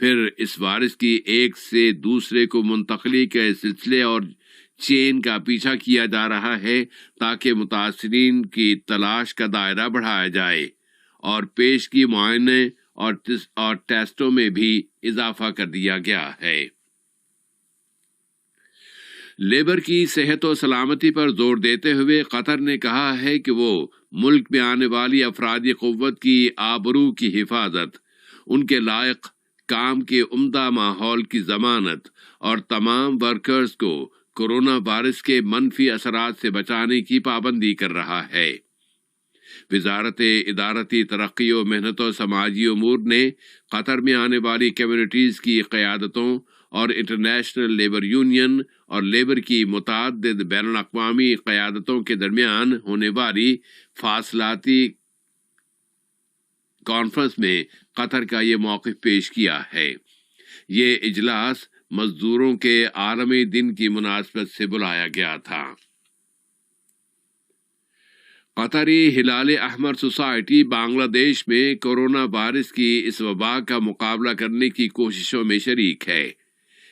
پھر اس وائرس کی ایک سے دوسرے کو منتقلی کے سلسلے اور چین کا پیچھا کیا جا رہا ہے تاکہ متاثرین کی تلاش کا دائرہ بڑھایا جائے اور پیشگی معائنے اور ٹیسٹوں میں بھی اضافہ کر دیا گیا ہے۔ لیبر کی صحت و سلامتی پر زور دیتے ہوئے قطر نے کہا ہے کہ وہ ملک میں آنے والی افرادی قوت کی آبرو کی حفاظت، ان کے لائق کام کے عمدہ ماحول کی ضمانت اور تمام ورکرز کو کورونا وائرس کے منفی اثرات سے بچانے کی پابندی کر رہا ہے۔ وزارت ادارتی ترقی و محنت و سماجی امور نے قطر میں آنے والی کمیونٹیز کی قیادتوں اور انٹرنیشنل لیبر یونین اور لیبر کی متعدد بین الاقوامی قیادتوں کے درمیان ہونے والی فاصلاتی کانفرنس میں قطر کا یہ موقف پیش کیا ہے۔ یہ اجلاس مزدوروں کے عالمی دن کی مناسبت سے بلایا گیا تھا۔ قطری ہلال احمر سوسائٹی بنگلہ دیش میں کورونا وائرس کی اس وبا کا مقابلہ کرنے کی کوششوں میں شریک ہے۔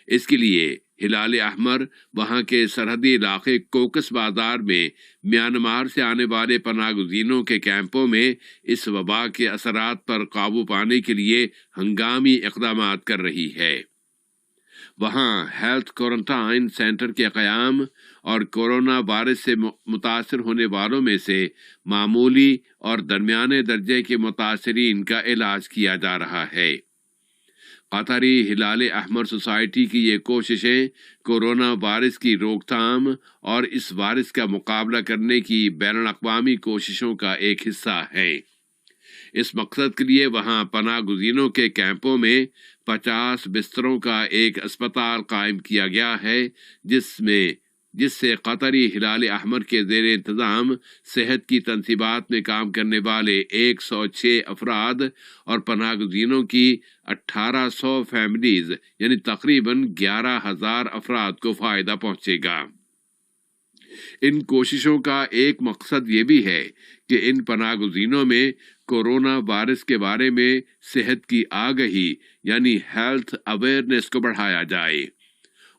اس کے لیے ہلال احمر وہاں کے سرحدی علاقے کوکس بازار میں میانمار سے آنے والے پناہ گزینوں کے کیمپوں میں اس وبا کے اثرات پر قابو پانے کے لیے ہنگامی اقدامات کر رہی ہے۔ وہاں ہیلتھ کوارنٹائن سینٹر کے قیام اور کورونا وائرس سے متاثر ہونے والوں میں سے معمولی اور درمیانے درجے کے متاثرین کا علاج کیا جا رہا ہے۔ قطری ہلال احمر سوسائٹی کی یہ کوششیں کورونا وائرس کی روک تھام اور اس وائرس کا مقابلہ کرنے کی بین الاقوامی کوششوں کا ایک حصہ ہے۔ اس مقصد کے لیے وہاں پناہ گزینوں کے کیمپوں میں 50 بستروں کا ایک اسپتال قائم کیا گیا ہے، جس سے قطری ہلال احمر کے زیر انتظام صحت کی تنصیبات میں کام کرنے والے 106 افراد اور پناہ گزینوں کی 1800 فیملیز یعنی تقریباً 11,000 افراد کو فائدہ پہنچے گا۔ ان کوششوں کا ایک مقصد یہ بھی ہے کہ ان پناہ گزینوں میں کورونا وائرس کے بارے میں صحت کی آگہی یعنی ہیلتھ اویئرنیس کو بڑھایا جائے،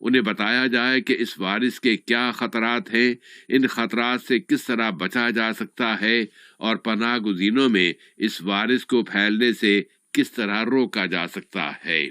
انہیں بتایا جائے کہ اس وائرس کے کیا خطرات ہیں، ان خطرات سے کس طرح بچا جا سکتا ہے اور پناہ گزینوں میں اس وائرس کو پھیلنے سے کس طرح روکا جا سکتا ہے۔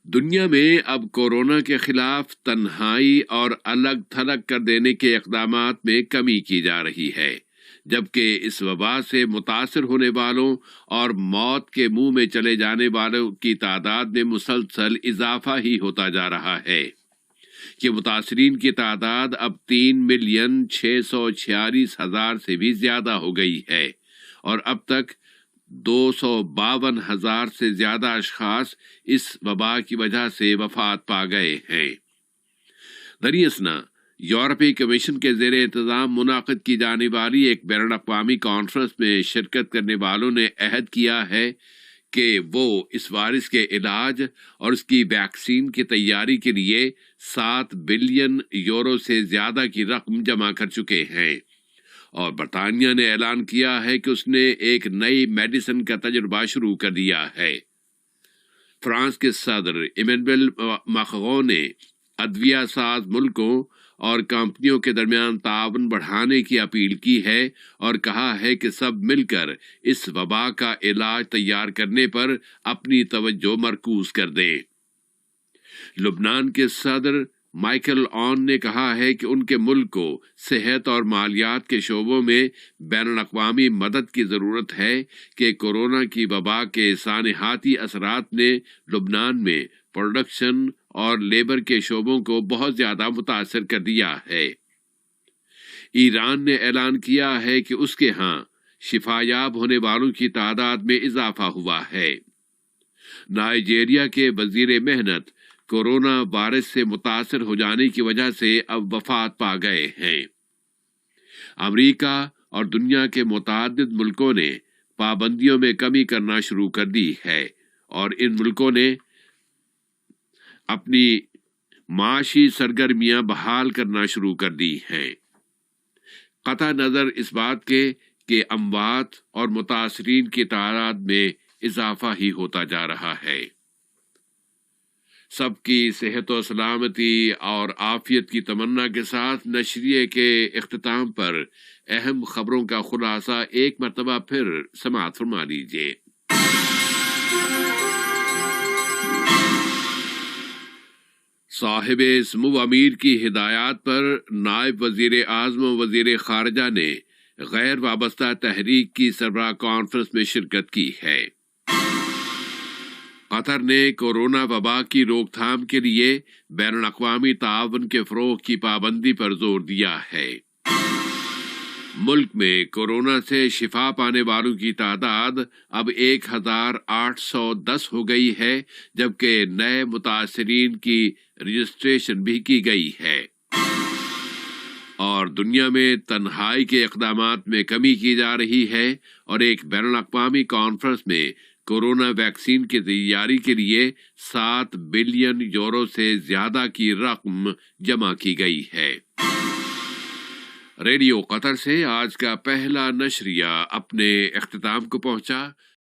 دنیا میں اب کورونا کے خلاف تنہائی اور الگ تھلگ کر دینے کے اقدامات میں کمی کی جا رہی ہے، جبکہ اس وبا سے متاثر ہونے والوں اور موت کے منہ میں چلے جانے والوں کی تعداد میں مسلسل اضافہ ہی ہوتا جا رہا ہے کہ متاثرین کی تعداد اب 3,646,000 سے بھی زیادہ ہو گئی ہے اور اب تک 252,000 سے زیادہ اشخاص اس وبا کی وجہ سے وفات پا گئے ہیں۔ دریں اثنا یورپی کمیشن کے زیر انتظام منعقد کی جانے والی ایک بین الاقوامی کانفرنس میں شرکت کرنے والوں نے عہد کیا ہے کہ وہ اس وائرس کے علاج اور اس کی ویکسین کی تیاری کے لیے 7 بلین یورو سے زیادہ کی رقم جمع کر چکے ہیں، اور برطانیہ نے اعلان کیا ہے کہ اس نے ایک نئی میڈیسن کا تجربہ شروع کر دیا ہے۔ فرانس کے صدر ایمینوئل ماکروں نے ادویہ ساز ملکوں اور کمپنیوں کے درمیان تعاون بڑھانے کی اپیل کی ہے اور کہا ہے کہ سب مل کر اس وبا کا علاج تیار کرنے پر اپنی توجہ مرکوز کر دیں۔ لبنان کے صدر مائیکل عون نے کہا ہے کہ ان کے ملک کو صحت اور مالیات کے شعبوں میں بین الاقوامی مدد کی ضرورت ہے کہ کورونا کی وبا کے سانحاتی اثرات نے لبنان میں پروڈکشن اور لیبر کے شعبوں کو بہت زیادہ متاثر کر دیا ہے۔ ایران نے اعلان کیا ہے کہ اس کے ہاں شفا یاب ہونے والوں کی تعداد میں اضافہ ہوا ہے۔ نائجیریا کے وزیر محنت کورونا وائرس سے متاثر ہو جانے کی وجہ سے اب وفات پا گئے ہیں۔ امریکہ اور دنیا کے متعدد ملکوں نے پابندیوں میں کمی کرنا شروع کر دی ہے اور ان ملکوں نے اپنی معاشی سرگرمیاں بحال کرنا شروع کر دی ہیں، قطع نظر اس بات کے کہ اموات اور متاثرین کی تعداد میں اضافہ ہی ہوتا جا رہا ہے۔ سب کی صحت و سلامتی اور عافیت کی تمنا کے ساتھ نشریے کے اختتام پر اہم خبروں کا خلاصہ ایک مرتبہ پھر سماعت فرما لیجیے۔ صاحب سمو امیر کی ہدایات پر نائب وزیر اعظم و وزیر خارجہ نے غیر وابستہ تحریک کی سربراہ کانفرنس میں شرکت کی ہے۔ قطر نے کورونا وبا کی روک تھام کے لیے بین الاقوامی تعاون کے فروغ کی پابندی پر زور دیا ہے۔ ملک میں کورونا سے شفا پانے والوں کی تعداد اب 1810 ہو گئی ہے، جبکہ نئے متاثرین کی رجسٹریشن بھی کی گئی ہے، اور دنیا میں تنہائی کے اقدامات میں کمی کی جا رہی ہے، اور ایک بین الاقوامی کانفرنس میں کورونا ویکسین کی تیاری کے لیے 7 بلین یورو سے زیادہ کی رقم جمع کی گئی ہے۔ ریڈیو قطر سے آج کا پہلا نشریہ اپنے اختتام کو پہنچا۔